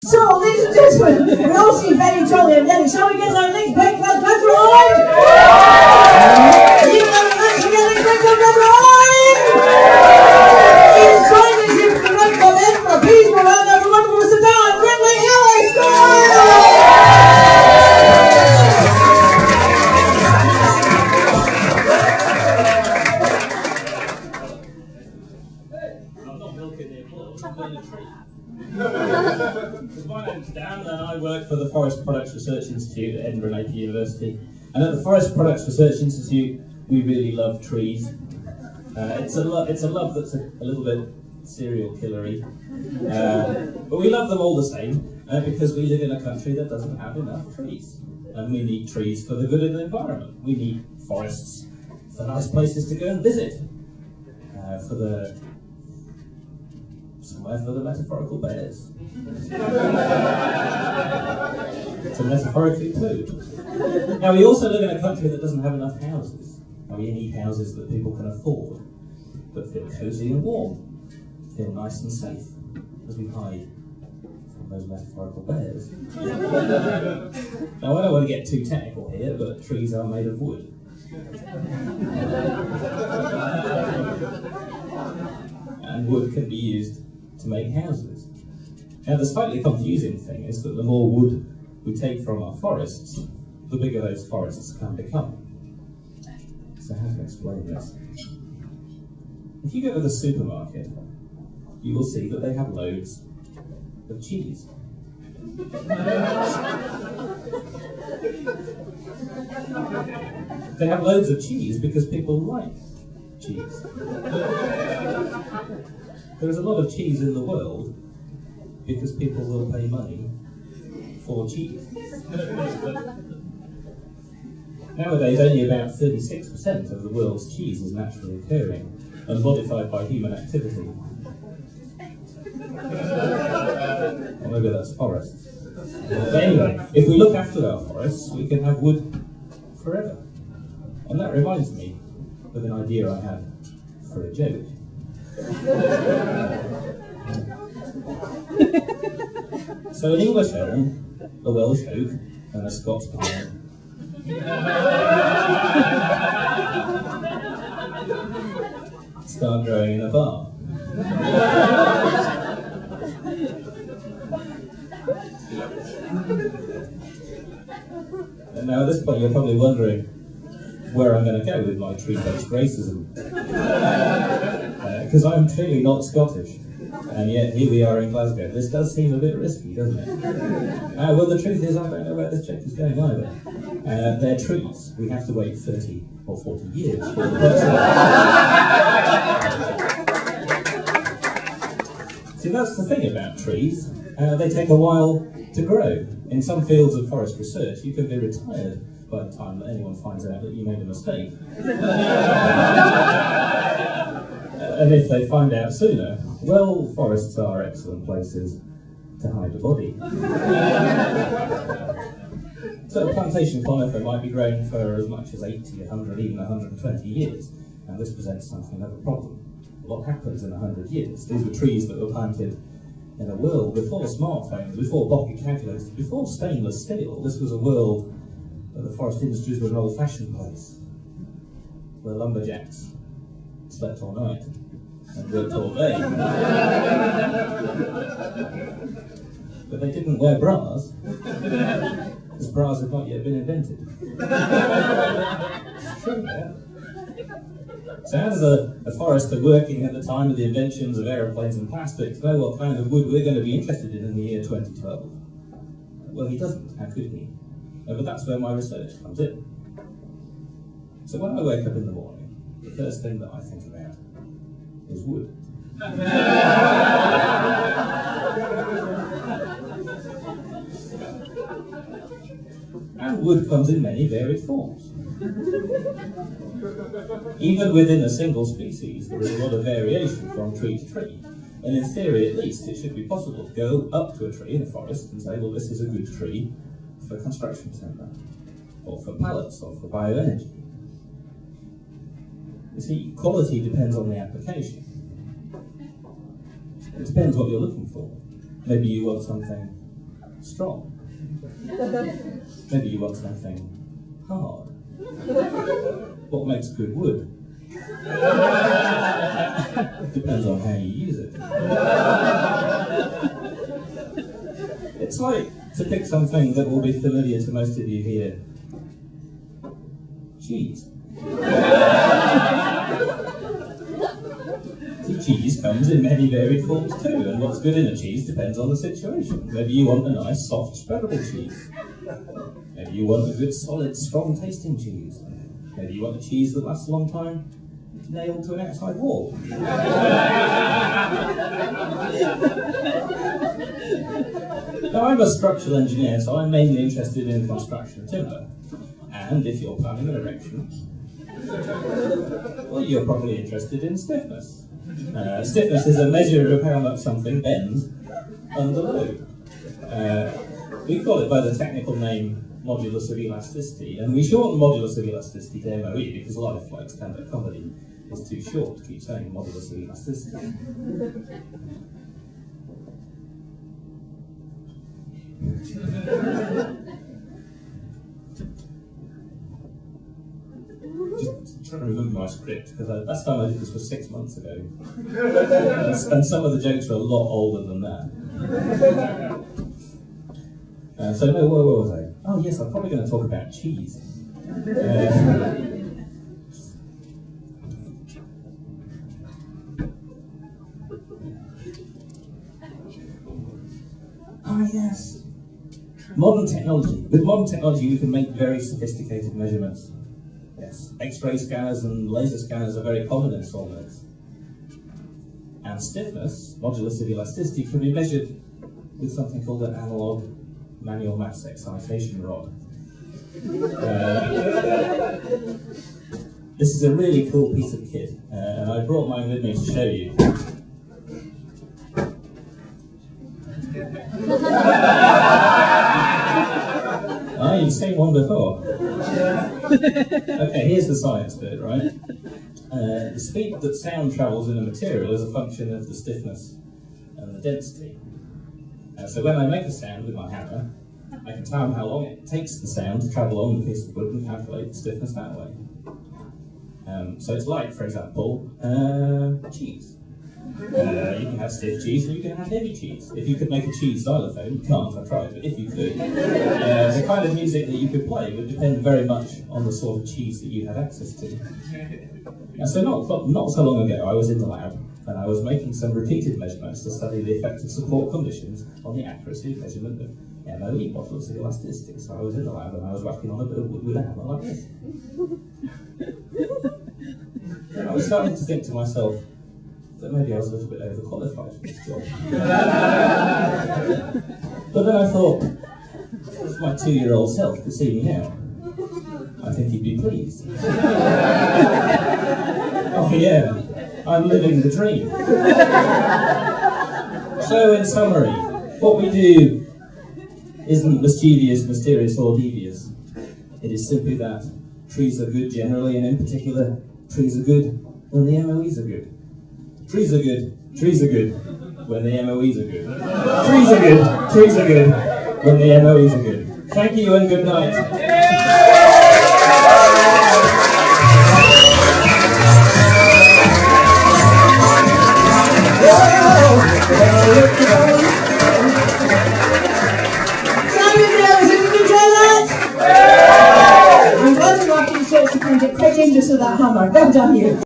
So, ladies and gentlemen, we all seem very jolly and ready. Shall we get our next Bright Club Glasgow on? You want to let's get our Bright Club Glasgow on? He's joining us here from the Bright Club Edinburgh. Please go around everyone for Mr. Don Ridley-Ellis. I'm not milking the applause, I'm doing a treat. My name's Dan and I work for the Forest Products Research Institute at Edinburgh Napier University. And at the Forest Products Research Institute, we really love trees. It's a love that's a little bit serial killery. But we love them all the same because we live in a country that doesn't have enough trees. And we need trees for the good of the environment. We need forests for nice places to go and visit. Somewhere for the metaphorical bears. So metaphorically too. Now we also live in a country that doesn't have enough houses. Now we need houses that people can afford, but feel cosy and warm, feel nice and safe, as we hide from those metaphorical bears. Now I don't want to get too technical here, but trees are made of wood. And wood can be used to make houses. Now the slightly confusing thing is that the more wood we take from our forests, the bigger those forests can become. So how to explain this? If you go to the supermarket, you will see that they have loads of cheese. They have loads of cheese because people like cheese. There's a lot of cheese in the world because people will pay money for cheese. Nowadays, only about 36% of the world's cheese is naturally occurring and modified by human activity. Or maybe that's forests. But anyway, if we look after our forests, we can have wood forever. And that reminds me of an idea I had for a joke. So an English elm, a Welsh oak, and a Scots pine start growing in a bar. And now at this point you're probably wondering where I'm going to go with my tree-based racism. Because I'm clearly not Scottish, and yet here we are in Glasgow. This does seem a bit risky, doesn't it? Well, the truth is I don't know where this joke is going either. They're trees. We have to wait 30 or 40 years for the person. See, that's the thing about trees. They take a while to grow. In some fields of forest research, you can be retired by the time that anyone finds out that you made a mistake. And if they find out sooner, well, forests are excellent places to hide a body. So a plantation conifer might be grown for as much as 80, 100, even 120 years, and this presents something of a problem. What happens in 100 years? These were trees that were planted in a world before smartphones, before pocket calculators, before stainless steel. This was a world where the forest industries were an old-fashioned place, where lumberjacks slept all night and worked all day. But they didn't wear bras, because bras had not yet been invented. It's true, yeah. So how does a forester working at the time of the inventions of aeroplanes and plastics know what kind of wood we're going to be interested in the year 2012? Well, he doesn't. How could he? But that's where my research comes in. So when I wake up in the morning, the first thing that I think about is wood. And wood comes in many varied forms. Even within a single species, there is a lot of variation from tree to tree. And in theory, at least, it should be possible to go up to a tree in a forest and say, well, this is a good tree for construction timber, or for pallets, or for bioenergy. You see, quality depends on the application. It depends what you're looking for. Maybe you want something strong. Maybe you want something hard. What makes good wood? Depends on how you use it. It's like to pick something that will be familiar to most of you here. Cheese. See, cheese comes in many varied forms too, and what's good in a cheese depends on the situation. Maybe you want a nice, soft, spreadable cheese. Maybe you want a good, solid, strong tasting cheese. Maybe you want a cheese that lasts a long time, nailed to an outside wall. Now, I'm a structural engineer, so I'm mainly interested in construction of timber. And if you're planning an erection, well, you're probably interested in stiffness. Stiffness is a measure of how much something bends under load. We call it by the technical name modulus of elasticity, and we shorten modulus of elasticity to MOE because life, like stand-up comedy, is too short to keep saying modulus of elasticity. Just trying to remember my script, because the last time I did this was 6 months ago. And some of the jokes are a lot older than that. So no, where was I? Oh yes, I'm probably going to talk about cheese. Oh yes. Modern technology. With modern technology you can make very sophisticated measurements. Yes. X-ray scanners and laser scanners are very common in solvents. And stiffness, modulus of elasticity, can be measured with something called an analog manual mass excitation rod. This is a really cool piece of kit, and I brought mine with me to show you. Ah, you've seen one before. Okay, here's the science bit, right? The speed that sound travels in a material is a function of the stiffness and the density. So when I make a sound with my hammer, I can tell how long it takes the sound to travel along the piece of wood and calculate the stiffness that way. So it's like, for example, cheese. You can have stiff cheese and you can have heavy cheese. If you could make a cheese xylophone, you can't, I've tried, but if you could, the kind of music that you could play would depend very much on the sort of cheese that you had access to. And so not so long ago, I was in the lab and I was making some repeated measurements to study the effect of support conditions on the accuracy of measurement of MOE, modulus of elasticity. So I was in the lab and I was whacking on a bit of wood with a hammer like this. And I was starting to think to myself that maybe I was a little bit overqualified for this job. But then I thought, if my 2-year-old self could see me now, I think he'd be pleased. Oh yeah, I'm living the dream. So in summary, what we do isn't mischievous, mysterious or devious. It is simply that trees are good generally, and in particular, trees are good when the MOEs are good. Trees are good when the MOEs are good. Trees are good when the MOEs are good. Thank you and good night. I'm glad to watch you so to kind of quite dangerous with that hammer. Well done you.